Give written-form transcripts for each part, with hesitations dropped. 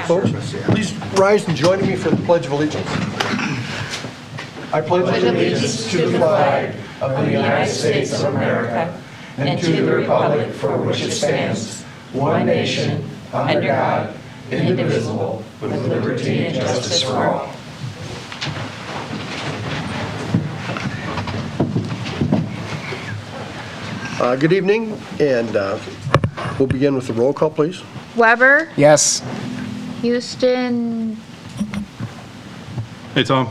folks. Please rise and join me for the Pledge of Allegiance. I pledge allegiance to the flag of the United States of America and to the republic for which it stands, one nation, under God, indivisible, with liberty and justice for all. Good evening, and we'll begin with the roll call, please. Weber, Yes. Houston, Hey, Tom.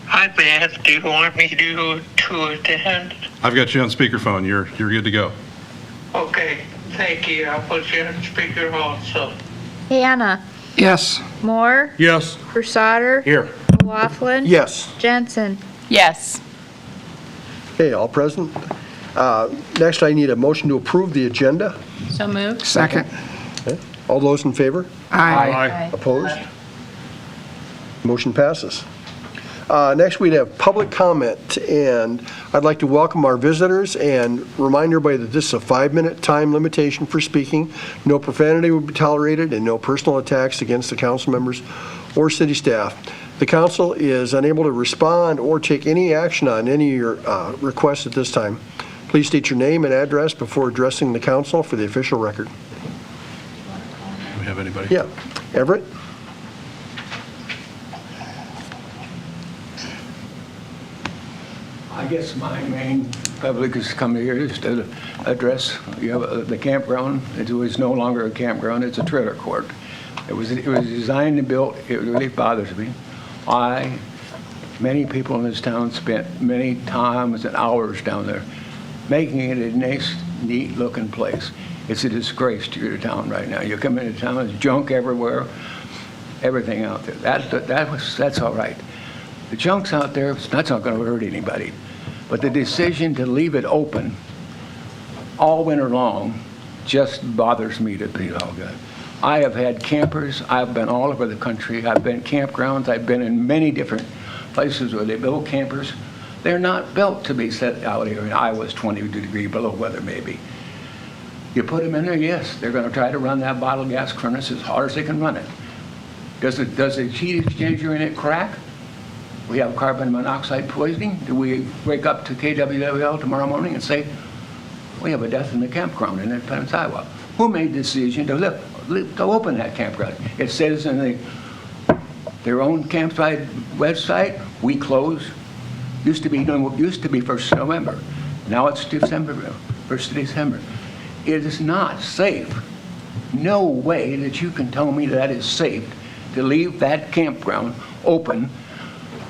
Hi, Beth. Do you want me to attend? I've got you on speakerphone. You're good to go. Okay, thank you. I'll put you on speaker also. Hannah, Yes. Moore, Yes. Versater, Here. Laughlin, Yes. Jensen. Yes. Okay, all present. Next, I need a motion to approve the agenda. So moved. Second. Okay. All those in favor? Aye. Opposed? Motion passes. Next, we'd have public comment, and I'd like to welcome our visitors and remind everybody that this is a 5-minute time limitation for speaking. No profanity will be tolerated and no personal attacks against the council members or city staff. The council is unable to respond or take any action on any of your requests at this time. Please state your name and address before addressing the council for the official record. Do we have anybody? Yeah, Everett? I guess my main public has come here is to address, you have the campground. It was no longer a campground, it's a trailer court. It was designed and built, it really bothers me. Many people in this town spent many times and hours down there making it a nice, neat-looking place. It's a disgrace to your town right now. You come into town, there's junk everywhere, everything out there. That's all right. The junk's out there, that's not going to hurt anybody. But the decision to leave it open all winter long just bothers me to be all good. I have had campers, I've been all over the country, I've been campgrounds, I've been in many different places where they build campers. They're not built to be set out here in Iowa's 20-degree below weather maybe. You put them in there, yes, they're going to try to run that bottle gas furnace as hard as they can run it. Does the heat exchanger in it crack? We have carbon monoxide poisoning. Do we wake up to KWWL tomorrow morning and say, we have a death in the campground in Independence, Iowa? Who made the decision to open that campground? It says in their own campsite website, we close. Used to be 1st of November. Now it's December, 1st of December. It is not safe. No way that you can tell me that is safe to leave that campground open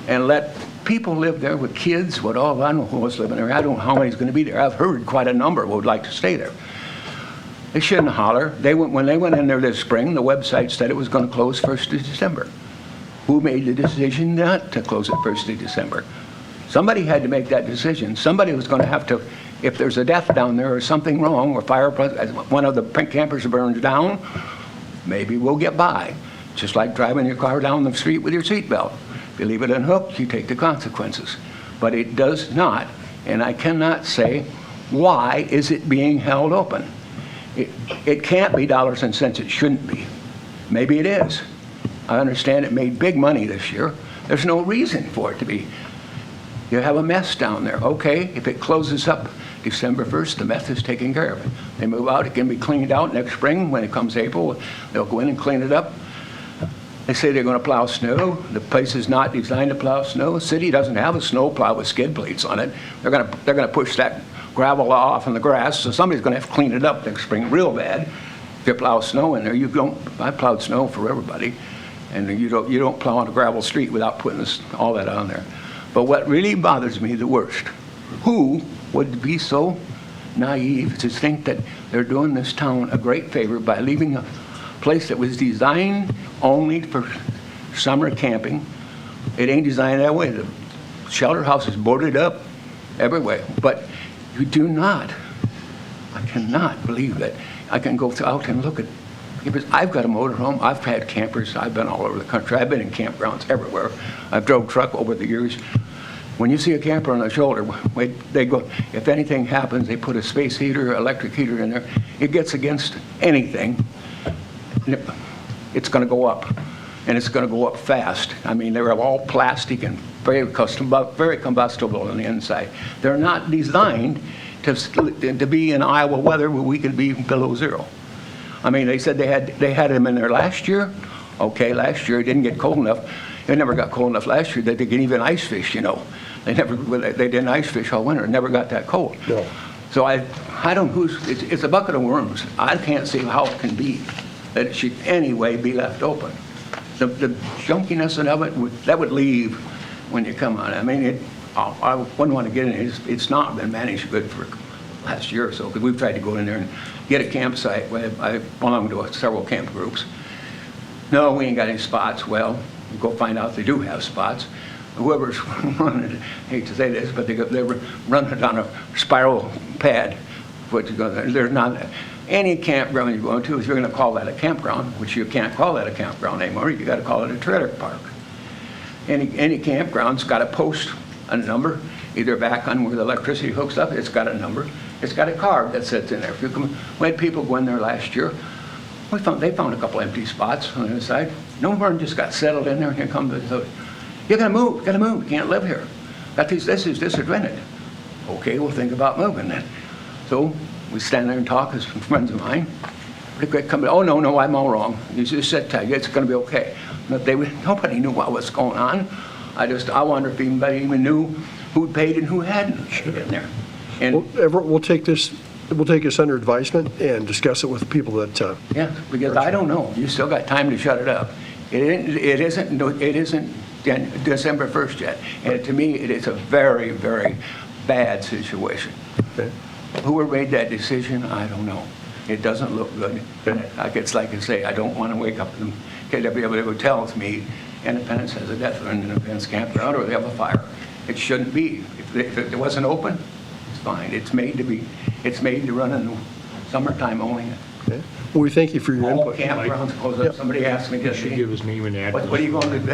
and let people live there with kids, I don't know who's living there. I don't know how many's going to be there. I've heard quite a number would like to stay there. They shouldn't holler. When they went in there this spring, the website said it was going to close 1st of December. Who made the decision not to close it 1st of December? Somebody had to make that decision. Somebody was going to have to, if there's a death down there or something wrong, or one of the campers burns down, maybe we'll get by. Just like driving your car down the street with your seatbelt. If you leave it unhooked, you take the consequences. But it does not, and I cannot say, why is it being held open? It can't be dollars and cents. It shouldn't be. Maybe it is. I understand it made big money this year. There's no reason for it to be. You have a mess down there. Okay, if it closes up December 1st, the mess is taken care of. They move out, it can be cleaned out next spring. When it comes April, they'll go in and clean it up. They say they're going to plow snow. The place is not designed to plow snow. The city doesn't have a snow plow with skid plates on it. They're going to push that gravel off in the grass, so somebody's going to have to clean it up next spring real bad. If you plow snow in there, I plowed snow for everybody, and you don't plow on a gravel street without putting all that on there. But what really bothers me the worst, who would be so naive to think that they're doing this town a great favor by leaving a place that was designed only for summer camping? It ain't designed that way. The shelter house is boarded up everywhere. But you do not, I cannot believe that. I can go out and look at campers. I've got a motorhome. I've had campers. I've been all over the country. I've been in campgrounds everywhere. I've drove truck over the years. When you see a camper on the shoulder, they go, if anything happens, they put a space heater, electric heater in there. It gets against anything. it's going to go up, and it's going to go up fast. I mean, they're all plastic and very combustible on the inside. They're not designed to be in Iowa weather where we could be below zero. I mean, they said they had them in there last year. Okay, last year it didn't get cold enough. It never got cold enough last year that they could even ice fish, you know. They didn't ice fish all winter. It never got that cold. No. So I don't, it's a bucket of worms. I can't see how it can be that it should anyway be left open. The junkiness of it, that would leave when you come on. I mean, I wouldn't want to get in it. It's not been managed good for last year or so, because we've tried to go in there and get a campsite. I belong to several camp groups. No, we ain't got any spots. Well, you go find out they do have spots. Whoever's running it, I hate to say this, but they were running it on a spiral pad. There's not any campground you go into, if you're going to call that a campground, which you can't call that a campground anymore, you got to call it a trailer park. Any campground's got a post, a number, either back on where the electricity hooks up, it's got a number. It's got a card that sits in there. We had people go in there last year. They found a couple empty spots on the other side. No one just got settled in there, and here comes you gotta move, you can't live here. This is disadvantage. Okay, we'll think about moving then. So we stand there and talk as friends of mine. They come, oh no, I'm all wrong. You just sit tight, it's gonna be okay. But nobody knew what was going on. I wonder if anybody even knew who'd paid and who hadn't paid in there. And Well, Everett, we'll take this under advisement and discuss it with people that, yeah, because I don't know. You still got time to shut it up. It isn't December 1st yet. And to me, it is a very, very bad situation. okay. Whoever made that decision, I don't know. It doesn't look good. It's like I say, I don't want to wake up and KWW tells me Independence has a death in an Independence campground or they have a fire. It shouldn't be. If it wasn't open, it's fine. It's made to run in the summertime only. Okay. Well, we thank you for your All input. campgrounds close Yep. up. Somebody asked me just, Give his name and address. what are you going to do?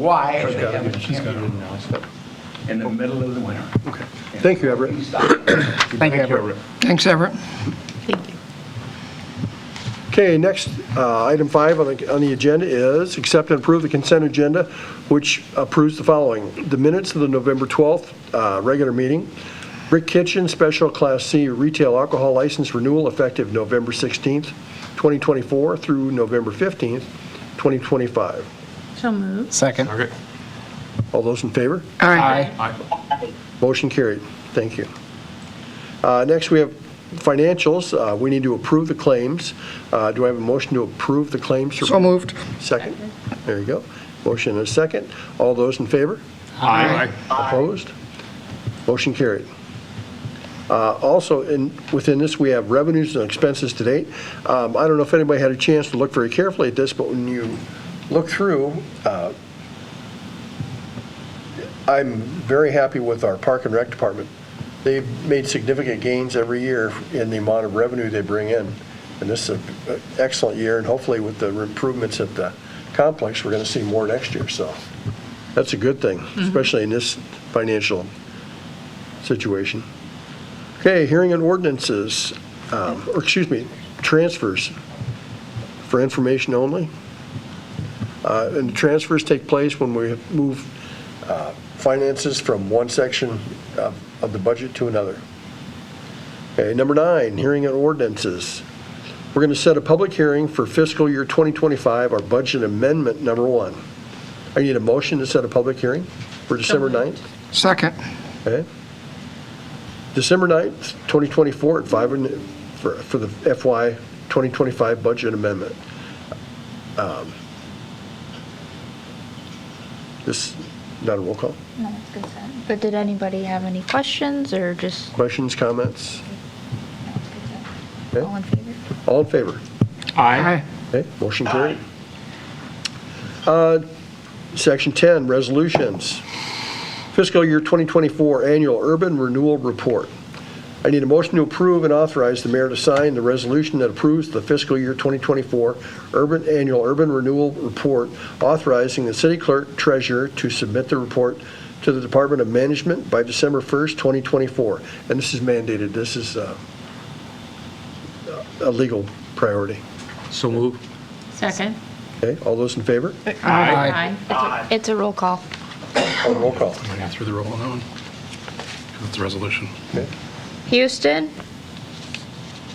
Why are they having a campground in the middle of the winter? Okay. Thank you, Everett. Thank you, Everett. Thanks, Everett. Okay, next, item 5 on the agenda is accept and approve the consent agenda, which approves the following. The minutes of the November 12th regular meeting. Brick Kitchen Special Class C Retail Alcohol License Renewal effective November 16th, 2024 through November 15th, 2025. So moved. Second. Okay. All those in favor? Aye. Motion carried. Thank you. Next, we have financials. We need to approve the claims. Do I have a motion to approve the claims? So moved. Second? There you go. Motion and a second. All those in favor? Aye. Opposed? Motion carried. Also, within this, we have revenues and expenses to date. I don't know if anybody had a chance to look very carefully at this, but when you look through, I'm very happy with our Park and Rec Department. They've made significant gains every year in the amount of revenue they bring in. And this is an excellent year, and hopefully with the improvements at the complex, we're going to see more next year. So that's a good thing, especially in this financial situation. Okay, hearing and ordinances, transfers for information only. And transfers take place when we move finances from one section of the budget to another. Okay, number 9, hearing and ordinances. We're going to set a public hearing for fiscal year 2025, our budget amendment number 1. I need a motion to set a public hearing for December 9th. Second. Okay. December 9th, 2024 at 5 for the FY 2025 budget amendment. This, not a roll call? No, it's consent. But did anybody have any questions or just? Questions, comments? No, it's consent. Okay. All in favor? All in favor? Aye. Okay, motion carried. Section 10, resolutions. Fiscal year 2024 annual urban renewal report. I need a motion to approve and authorize the mayor to sign the resolution that approves the fiscal year 2024 annual urban renewal report, authorizing the city clerk treasurer to submit the report to the Department of Management by December 1st, 2024. And this is mandated. This is a legal priority. So move. Second. Okay, all those in favor? Aye. It's a roll call. Oh, roll call. I got through the roll on that one. That's a resolution. Okay. Houston,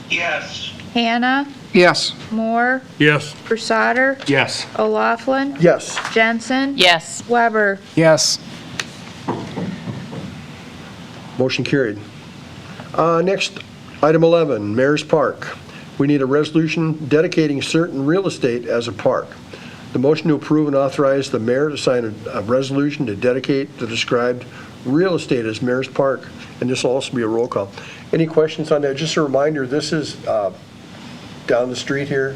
Yes. Hannah, Yes. Moore, Yes. Crusader, Yes. O'Laughlin, Yes. Jensen, Yes. Weber. Yes. Motion carried. Next, item 11, Mayor's Park. We need a resolution dedicating certain real estate as a park. The motion to approve and authorize the mayor to sign a resolution to dedicate the described real estate as Mayor's Park, and this will also be a roll call. Any questions on that? Just a reminder, this is down the street here.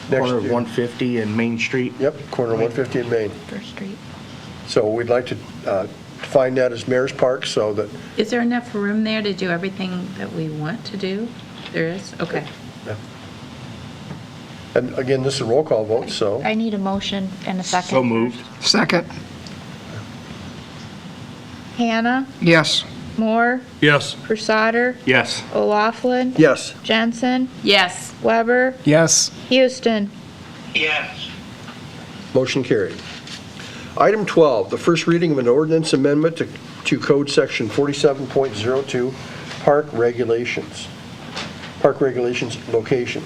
Next Corner of to- 150 and Main Street. Yep, corner of 150 and Main. First Street. So we'd like to define that as Mayor's Park so that, Is there enough room there to do everything that we want to do? There is? Okay. and again, this is a roll call vote, so. I need a motion and a second. So moved. Second. Hannah, Yes. Moore, Yes. Crusader, Yes. O'Laughlin, Yes. Jensen, Yes. Weber, Yes. Houston. Yes. Motion carried. Item 12, the first reading of an ordinance amendment to Code Section 47.02, Park Regulations. Park Regulations Location.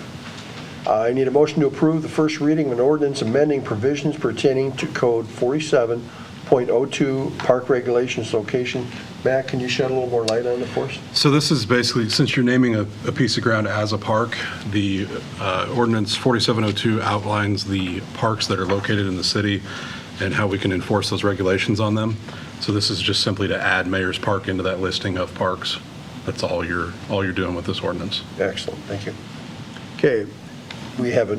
I need a motion to approve the first reading of an ordinance amending provisions pertaining to Code 47.02, Park Regulations Location. Matt, can you shed a little more light on it for us? So this is basically, since you're naming a piece of ground as a park, the ordinance 4702 outlines the parks that are located in the city and how we can enforce those regulations on them. So this is just simply to add Mayor's Park into that listing of parks. That's all you're doing with this ordinance. Excellent, thank you. Okay, we have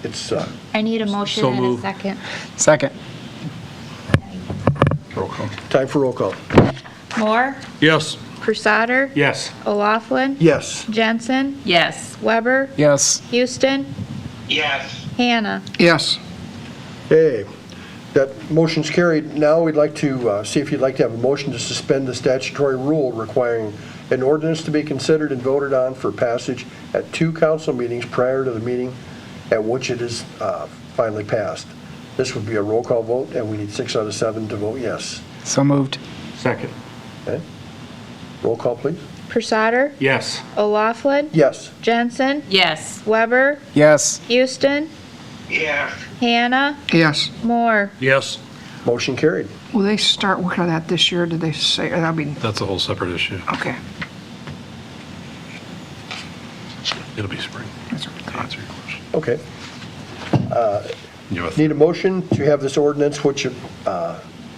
it's, I need a motion So and a moved. second. Second. Roll call. time for roll call. Moore, Yes. Crusader, Yes. O'Laughlin, Yes. Jensen, Yes. Weber, Yes. Houston, Yes. Hannah. Yes. Okay, that motion's carried. Now we'd like to see if you'd like to have a motion to suspend the statutory rule requiring an ordinance to be considered and voted on for passage at 2 council meetings prior to the meeting at which it is finally passed. This would be a roll call vote, and we need 6 out of 7 to vote yes. So moved. Second. Okay? Roll call, please. Crusader, Yes. O'Laughlin, Yes. Jensen, Yes. Weber, Yes. Houston, Yes. Hannah, Yes. Moore. Yes. Motion carried. Will they start working on that this year? Did they say, I mean, That's a whole separate issue. okay. It'll be spring. That's To okay. answer your question. Okay. You have Need a motion to have this ordinance which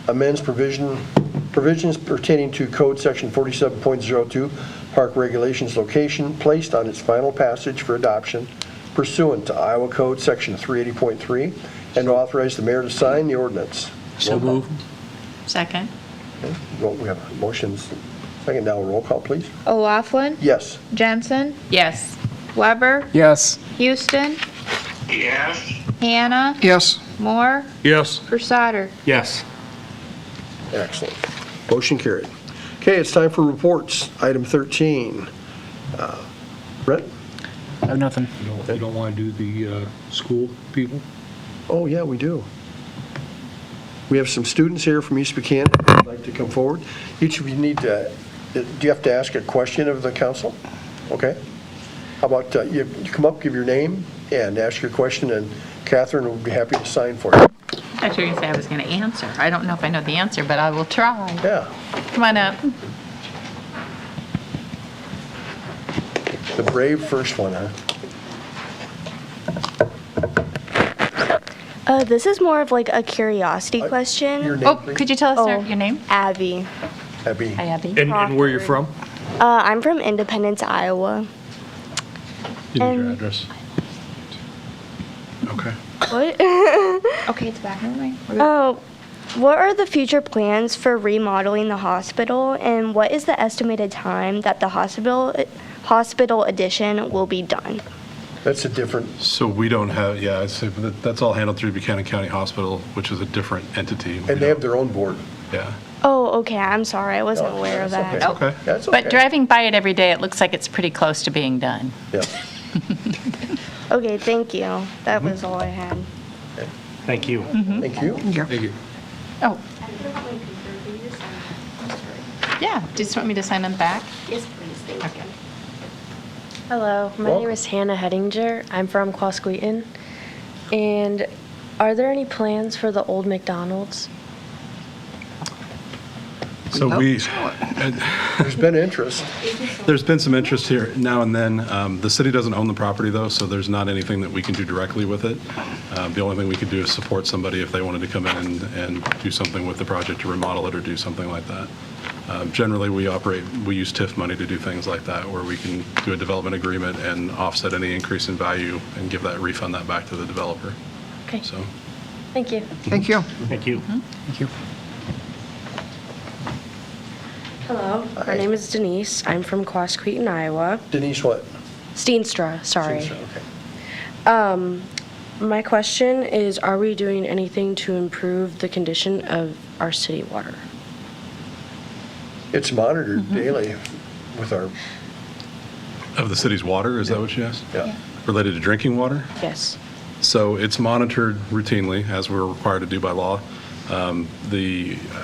amends provisions pertaining to Code Section 47.02, Park Regulations Location, placed on its final passage for adoption pursuant to Iowa Code Section 380.3, and authorize the mayor to sign the ordinance. So moved. Second. Okay. Well, we have motions. Second, now roll call, please. O'Laughlin, Yes. Jensen, Yes. Weber, Yes. Houston, Yes. Hannah, Yes. Moore, Yes. Crusader. Yes. Excellent. Motion carried. Okay, it's time for reports. Item 13. Brett? I have nothing. You don't want to do the school people? Oh, yeah, we do. We have some students here from East Buchanan who'd like to come forward. Each of you need to, do you have to ask a question of the council? Okay. How about you come up, give your name, and ask your question, and Catherine will be happy to sign for you. I thought you were going to say I was going to answer. I don't know if I know the answer, but I will try. Yeah. Come on up. The brave first one, huh? This is more of like a curiosity question. Your name, Oh, please? could you tell us Oh. your name? Abby. Abby. Hi, Abby. And where you're from? I'm from Independence, Iowa. You need your And- address. Okay. What? Okay, it's back. Never mind. We're good. Oh, what are the future plans for remodeling the hospital, and what is the estimated time that the hospital addition will be done? That's a different, So we don't have, yeah, I'd say that's all handled through Buchanan County Hospital, which is a different entity. and they have their own board. Yeah. Oh, okay. I'm sorry. I wasn't aware of that. That's okay. That's okay. But driving by it every day, it looks like it's pretty close to being done. Yeah. Okay, thank you. That was all I had. Thank you. Thank you. Yeah. Thank you. Oh. Yeah, do you just want me to sign them back? Yes, please. Thank you. Hello, my Welcome. name is Hannah Hettinger. I'm from Quasqueton. And are there any plans for the old McDonald's? So There's been interest. there's been some interest here now and then. The city doesn't own the property, though, so there's not anything that we can do directly with it. The only thing we could do is support somebody if they wanted to come in and do something with the project to remodel it or do something like that. Generally, we use TIF money to do things like that, where we can do a development agreement and offset any increase in value and refund that back to the developer. Okay, So, thank you. Thank you. Thank you. Thank you. Hello, my name is Denise. I'm from Quasqueton, Iowa. Denise what? Steenstra, sorry. Okay. My question is, are we doing anything to improve the condition of our city water? It's monitored daily with our, of the city's water, is that what you asked? yeah. Related to drinking water? Yes. So it's monitored routinely, as we're required to do by law. I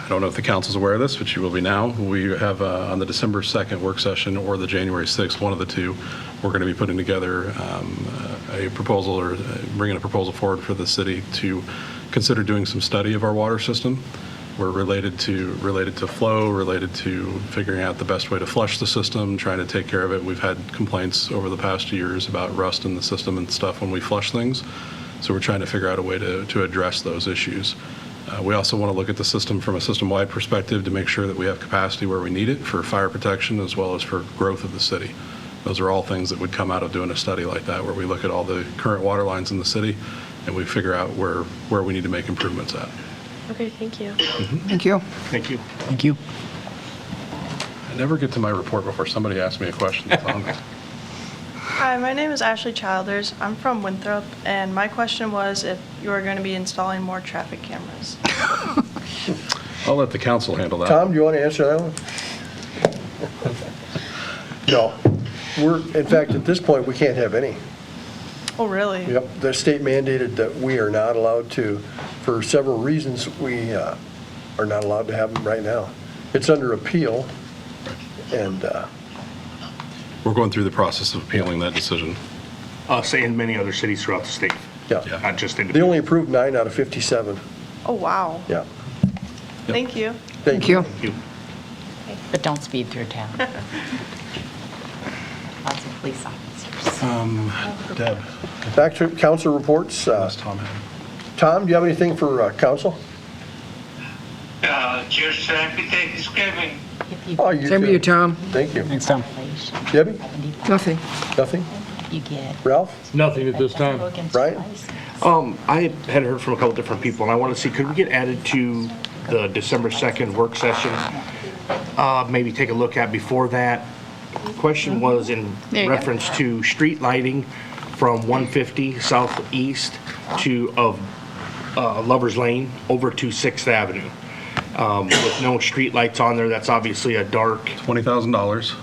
don't know if the council's aware of this, but you will be now. We have on the December 2nd work session or the January 6th, one of the two, we're going to be putting together a proposal or bringing a proposal forward for the city to consider doing some study of our water system. We're related to flow, related to figuring out the best way to flush the system, trying to take care of it. We've had complaints over the past years about rust in the system and stuff when we flush things. So we're trying to figure out a way to address those issues. We also want to look at the system from a system-wide perspective to make sure that we have capacity where we need it for fire protection as well as for growth of the city. Those are all things that would come out of doing a study like that, where we look at all the current water lines in the city and we figure out where we need to make improvements at. Okay, thank you. Thank you. Thank you. Thank you. I never get to my report before somebody asks me a question that's on there. Hi, my name is Ashley Childers. I'm from Winthrop, and my question was if you are going to be installing more traffic cameras. I'll let the council handle that. Tom, do you want to answer that one? No. In fact, at this point, we can't have any. Oh, really? Yep, the state mandated that we are not allowed to, for several reasons, we are not allowed to have them right now. It's under appeal, and We're going through the process of appealing that decision. And many other cities throughout the state, yeah. not just in. They only approved 9 out of 57. Oh, wow. Yeah. Thank you. Thank you. Thank you. But don't speed through town. Lots of police officers. Deb, Back to council reports. unless Tom had. Tom, do you have anything for council? Just happy Thanksgiving. Oh, you Same to too. you, Tom. Thank you. Thanks, Tom. Debbie? Nothing. Nothing? You get. Ralph? Nothing at this time. Brian? I had heard from a couple different people, and I want to see, could we get added to the December 2nd work session? Maybe take a look at before that. Question was in There you go. reference to street lighting from 150 southeast of Lover's Lane over to 6th Avenue. With no street lights on there, that's obviously a dark. $20,000.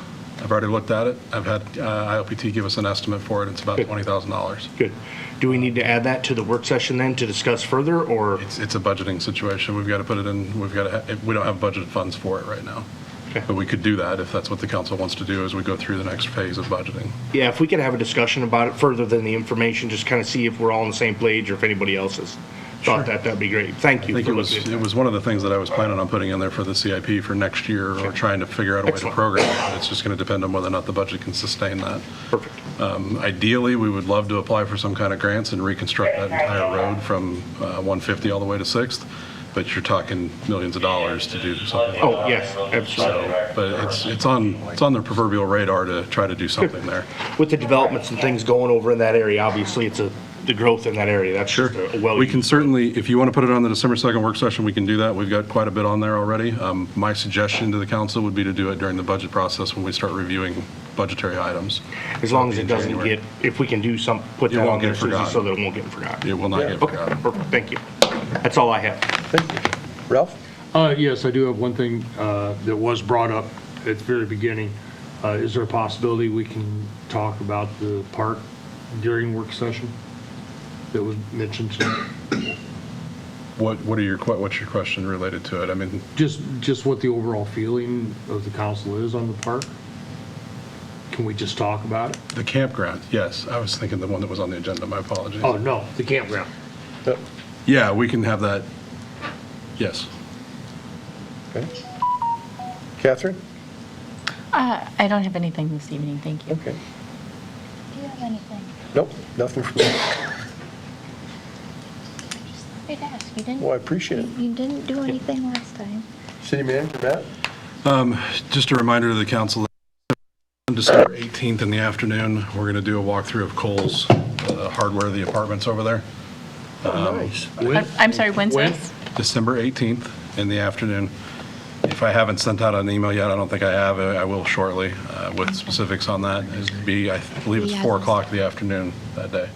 I've already looked at it. I've had ILPT give us an estimate for it. It's about $20,000. Good. Do we need to add that to the work session then to discuss further, or? It's a budgeting situation. We've got to put it in, we don't have budgeted funds for it right now. Okay. But we could do that if that's what the council wants to do as we go through the next phase of budgeting. Yeah, if we could have a discussion about it further than the information, just kind of see if we're all on the same page or if anybody else has thought that'd be great. Thank I you think for it was, looking. it was one of the things that I was planning on putting in there for the CIP for next year, or trying to figure out a way to Excellent. program it. It's just going to depend on whether or not the budget can sustain that. Perfect. Ideally, we would love to apply for some kind of grants and reconstruct that entire road from 150 all the way to 6th, but you're talking millions of dollars to do something. Oh, yes, absolutely. So, but it's on their proverbial radar to try to do something there. With the developments and things going over in that area, obviously, it's the growth in that area. That's Sure. just a well. We can certainly, if you want to put it on the December 2nd work session, we can do that. We've got quite a bit on there already. My suggestion to the council would be to do it during the budget process when we start reviewing budgetary items. As long as it doesn't January. get, if we can do some, put It that won't on there, get Susie, forgotten. so that it won't get forgotten. It will not get Okay, forgotten. perfect. Thank you. That's all I have. Thank you. Ralph? Yes, I do have one thing that was brought up at the very beginning. Is there a possibility we can talk about the park during work session that was mentioned tonight? What's your question related to it? I mean, Just what the overall feeling of the council is on the park? Can we just talk about it? the campground, yes. I was thinking the one that was on the agenda, my apologies. Oh, no, the campground. Yeah, we can have that, yes. Okay. Catherine? I don't have anything this evening, thank you. Okay. Do you have anything? Nope, nothing from me. I'd ask, you didn't. Well, I appreciate it. You didn't do anything last time. City Manager Matt? Just a reminder to the council, that on December 18th in the afternoon, we're going to do a walkthrough of Kohl's hardware, the apartments over there. Nice. I'm sorry, when's When? this? December 18th in the afternoon. If I haven't sent out an email yet, I don't think I have, I will shortly with specifics on that. It'd be, I believe it's 4 o'clock in the afternoon that day.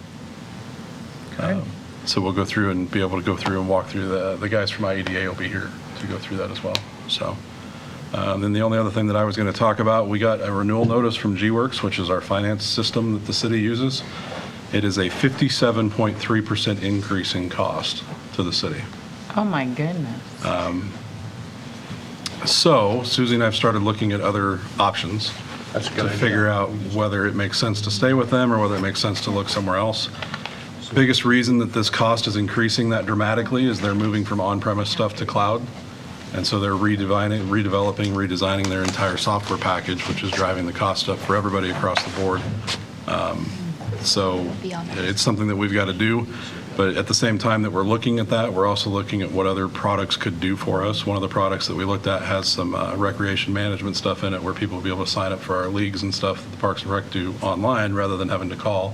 So we'll go through and be able to go through and walk through the guys from IEDA will be here to go through that as well. So then the only other thing that I was going to talk about, we got a renewal notice from G-Works, which is our finance system that the city uses. It is a 57.3% increase in cost to the city. Oh, my goodness. So Susie and I have started looking at other options to figure out whether it makes sense to stay with them or whether it makes sense to look somewhere else. Biggest reason that this cost is increasing that dramatically is they're moving from on-premise stuff to cloud. And so they're redeveloping, redesigning their entire software package, which is driving the cost up for everybody across the board. So it's something that we've got to do. But at the same time that we're looking at that, we're also looking at what other products could do for us. One of the products that we looked at has some recreation management stuff in it where people will be able to sign up for our leagues and stuff that the Parks and Rec do online rather than having to call.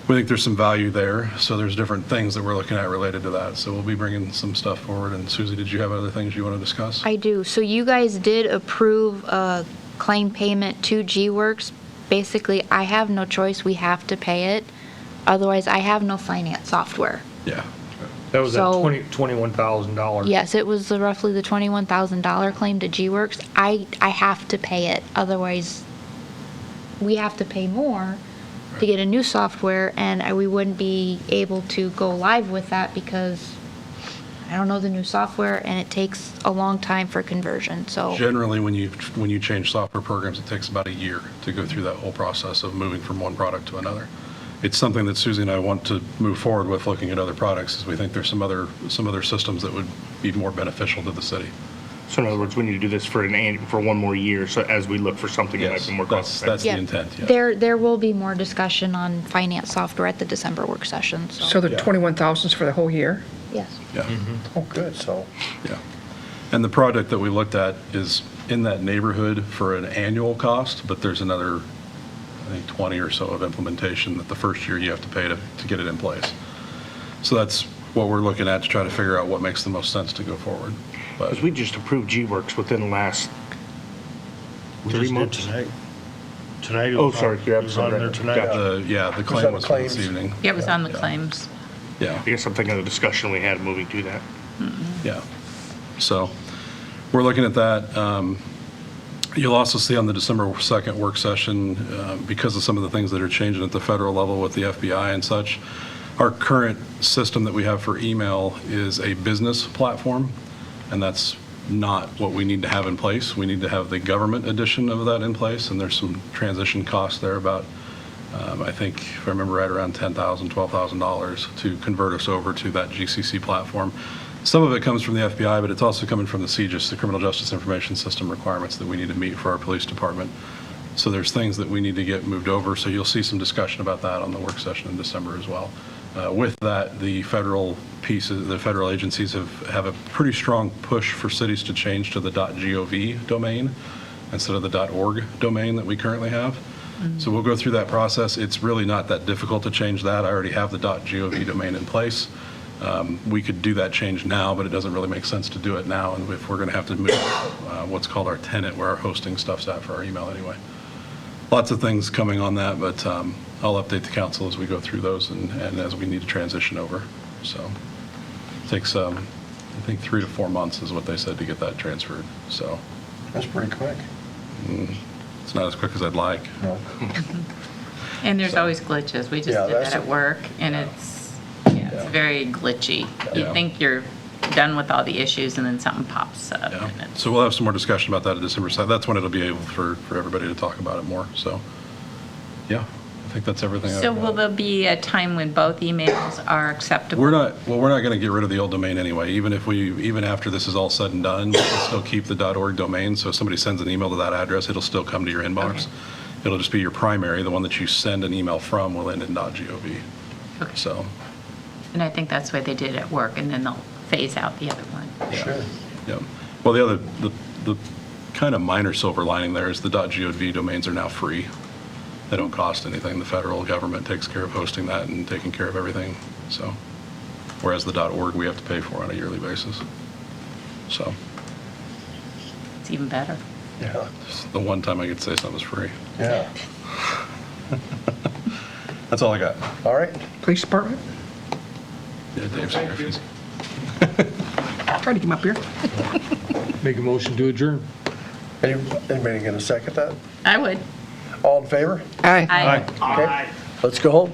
We think there's some value there. So there's different things that we're looking at related to that. So we'll be bringing some stuff forward. And Susie, did you have other things you want to discuss? I do. So you guys did approve a claim payment to G-Works. Basically, I have no choice. We have to pay it. Otherwise, I have no finance software. Yeah. That was So- at $21,000. Yes, it was roughly the $21,000 claim to G-Works. I have to pay it. Otherwise, we have to pay more to get a new software, and we wouldn't be able to go live with that because I don't know the new software, and it takes a long time for conversion, so. Generally, when you change software programs, it takes about a year to go through that whole process of moving from one product to another. It's something that Susie and I want to move forward with looking at other products, as we think there's some other systems that would be more beneficial to the city. So in other words, we need to do this for one more year, so as we look for something that might Yes, be more that's cost the effective. intent, yeah. There will be more discussion on finance software at the December work session, so. So the Yeah. 21,000 is for the whole year? Yes. Yeah, Oh, good, so. yeah. And the product that we looked at is in that neighborhood for an annual cost, but there's another, I think, 20 or so of implementation that the first year you have to pay to get it in place. So that's what we're looking at to try to figure out what makes the most sense to go forward. But Because we just approved G-Works within the last We 3 just did months. tonight. Tonight. it Oh, was on- sorry, you're it was on absolutely there right. tonight. the on claim was for this claims. evening. Yeah, it was on the claims. Yeah. I guess I'm thinking of the discussion we had moving to that. Yeah. So we're looking at that. You'll also see on the December 2nd work session, because of some of the things that are changing at the federal level with the FBI and such, our current system that we have for email is a business platform, and that's not what we need to have in place. We need to have the government edition of that in place, and there's some transition costs there about, I think, if I remember right, around $10,000, $12,000 to convert us over to that GCC platform. Some of it comes from the FBI, but it's also coming from the CJIS, the Criminal Justice Information System requirements that we need to meet for our police department. So there's things that we need to get moved over, so you'll see some discussion about that on the work session in December as well. With that, the federal pieces, the federal agencies have a pretty strong push for cities to change to the .gov domain instead of the .org domain that we currently have. So we'll go through that process. It's really not that difficult to change that. I already have the .gov domain in place. We could do that change now, but it doesn't really make sense to do it now, and if we're going to have to move what's called our tenant, where our hosting stuff's at for our email anyway. Lots of things coming on that, but I'll update the council as we go through those and as we need to transition over. So it takes, I think, 3 to 4 months is what they said to get that transferred. So That's pretty quick. it's not as quick as I'd like. No. And there's always glitches. We just Yeah, did that's that at a- work, and it's very glitchy. You Yeah. think you're done with all the issues, and then something pops up. Yeah. and it's- So we'll have some more discussion about that at December 2nd. That's when it'll be able for everybody to talk about it more. So, yeah, I think that's everything. So I've will got. there be a time when both emails are acceptable? We're not going to get rid of the old domain anyway. Even after this is all said and done, we'll still keep the .org domain. So if somebody sends an email to that address, it'll still come to your inbox. Okay. It'll just be your primary. The one that you send an email from will end in .gov. Okay. So, And I think that's why they did it at work, and then they'll phase out the other one. Sure. yeah. Well, the kind of minor silver lining there is the .gov domains are now free. They don't cost anything. The federal government takes care of hosting that and taking care of everything. So, whereas the .org we have to pay for on a yearly basis. So, It's even better. Yeah. it's the one time I get to say something's free. Yeah. That's all I got. All right. Police department? Yeah, Dave's here. if he's- Try to come up here. Make a motion to adjourn. Anybody going to second that? I would. All in favor? Aye. I Okay. Let's go home.